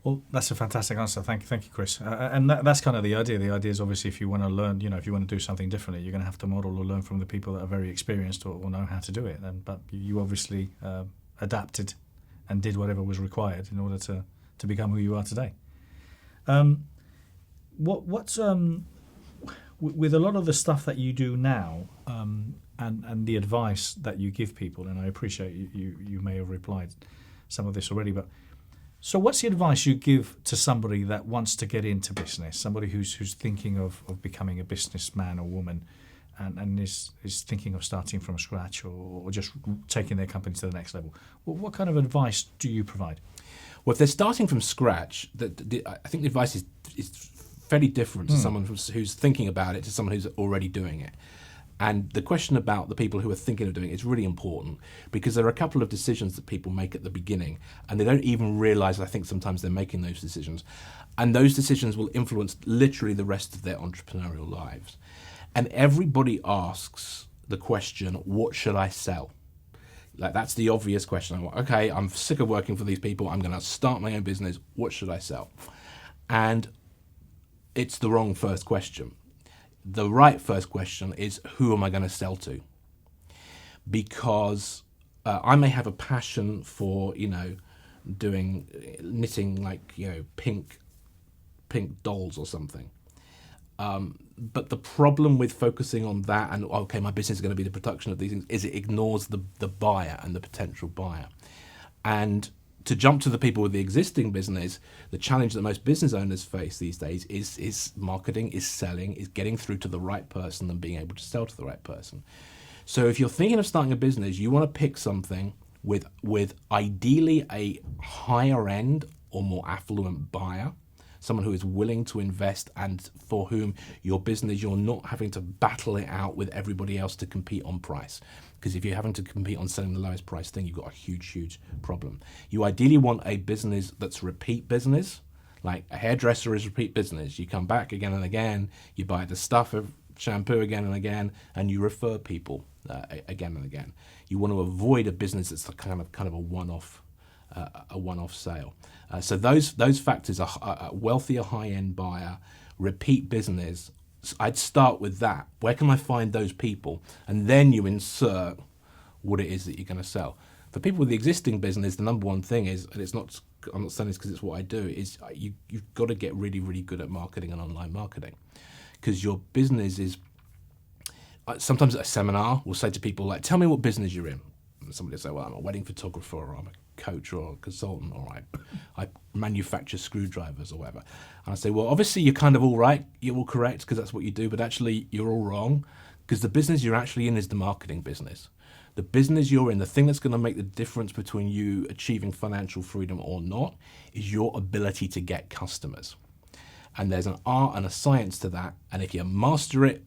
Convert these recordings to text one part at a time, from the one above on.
Well, that's a fantastic answer. Thank you, Chris. And that's kind of the idea. The idea is obviously if you want to learn, if you want to do something differently, you're going to have to model or learn from the people that are very experienced or know how to do it. But you obviously adapted and did whatever was required in order to become who you are today. What's with a lot of the stuff that you do now, and the advice that you give people, and I appreciate you may have replied some of this already, but so what's the advice you give to somebody that wants to get into business, somebody who's thinking of becoming a businessman or woman and is thinking of starting from scratch or just taking their company to the next level? What kind of advice do you provide? Well, if they're starting from scratch, I think the advice is fairly different to someone who's thinking about it to someone who's already doing it. And the question about the people who are thinking of doing it is really important because there are a couple of decisions that people make at the beginning and they don't even realize, I think, sometimes they're making those decisions. And those decisions will influence literally the rest of their entrepreneurial lives. And everybody asks the question, what should I sell? Like, that's the obvious question. I'm like, okay, I'm sick of working for these people. I'm going to start my own business. What should I sell? And it's the wrong first question. The right first question is, who am I going to sell to? Because I may have a passion for, doing knitting like, pink dolls or something. But the problem with focusing on that and, okay, my business is going to be the production of these things, is it ignores the buyer and the potential buyer. And to jump to the people with the existing business, the challenge that most business owners face these days is marketing, is selling, is getting through to the right person and being able to sell to the right person. So if you're thinking of starting a business, you want to pick something with ideally a higher end or more affluent buyer, someone who is willing to invest and for whom your business, you're not having to battle it out with everybody else to compete on price. Because if you're having to compete on selling the lowest price thing, you've got a huge, huge problem. You ideally want a business that's repeat business, like a hairdresser is repeat business. You come back again and again, you buy the stuff of shampoo again and again, and you refer people again and again. You want to avoid a business that's kind of a one-off sale. So those factors are a wealthier, high-end buyer, repeat business. I'd start with that. Where can I find those people? And then you insert what it is that you're going to sell. For people with the existing business, the number one thing is, and I'm not saying this because it's what I do, is you've got to get really, really good at marketing and online marketing. Because your business is, sometimes at a seminar, we'll say to people, like, tell me what business you're in. And somebody will say, well, I'm a wedding photographer, or I'm a coach or a consultant, or I manufacture screwdrivers or whatever. And I say, well, obviously you're kind of all right, you're all correct because that's what you do, but actually you're all wrong because the business you're actually in is the marketing business. The business you're in, the thing that's going to make the difference between you achieving financial freedom or not, is your ability to get customers. And there's an art and a science to that, and if you master it,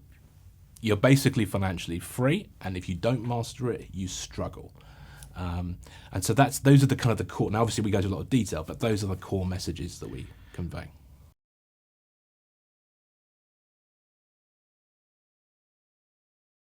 you're basically financially free, and if you don't master it, you struggle. And so those are the kind of the core. Now, obviously, we go into a lot of detail, but those are the core messages that we convey.